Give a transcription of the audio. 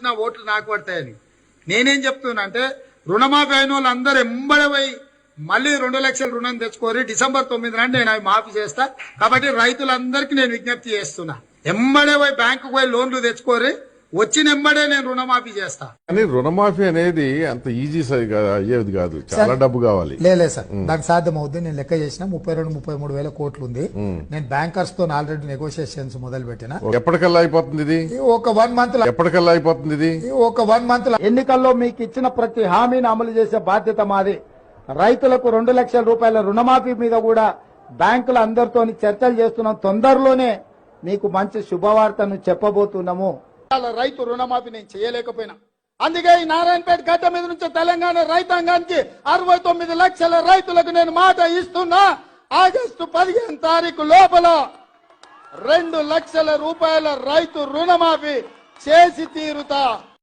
ఓటేసినా ఓట్లు నాకు పడతాయని. నేనేం చెప్తున్నా అంటే రుణమాఫీ అయిన వాళ్ళు అందరూ ఎంబడి పోయి మళ్ళీ 2 లక్షల రుణం తెచ్చుకోరి డిసెంబర్ 9 నాడు నేను అవి మాఫీ చేస్తా. కాబట్టి రైతులందరికీ నేను విజ్ఞప్తి చేస్తున్నా, ఎంబడే పోయి బ్యాంకు పోయి లోన్లు తెచ్చుకోరి, వచ్చిన ఎంబడే నేను రుణమాఫీ చేస్తా. కానీ రుణమాఫీ అనేది అంత ఈజీ అయ్యేది కాదు, చాలా డబ్బు కావాలి. లేదు సార్, దానికి సాధ్యం అవుద్ది. నేను లెక్క చేసిన 32-33 వేల కోట్లు ఉంది. నేను బ్యాంకర్స్ తో ఆల్రెడీ నెగోషియేషన్స్ మొదలు పెట్టిన. ఎప్పటికల్లా అయిపోతుంది ఇది? ఒక 1 మంత్ లో. ఎప్పటికల్లా అయిపోతుంది ఇది? ఒక 1 మంత్ లో. ఎన్నికల్లో మీకు ఇచ్చిన ప్రతి హామీని అమలు చేసే బాధ్యత మాది. రైతులకు 2 లక్షల రూపాయల రుణమాఫీ మీద కూడా బ్యాంకుల అందరితో చర్చలు చేస్తున్నాం. తొందరలోనే మీకు మంచి శుభవార్తను చెప్పబోతున్నాము. రైతు రుణమాఫీ నేను చేయలేకపోయినా, అందుకే ఈ నారాయణపేట గడ్డ మీద నుంచి తెలంగాణ రైతాంగానికి 69 లక్షల రైతులకు నేను మాట ఇస్తున్నా. ఆగస్టు 15 తారీఖు లోపల 2 లక్షల రూపాయల రైతు రుణమాఫీ చేసి తీరుతా.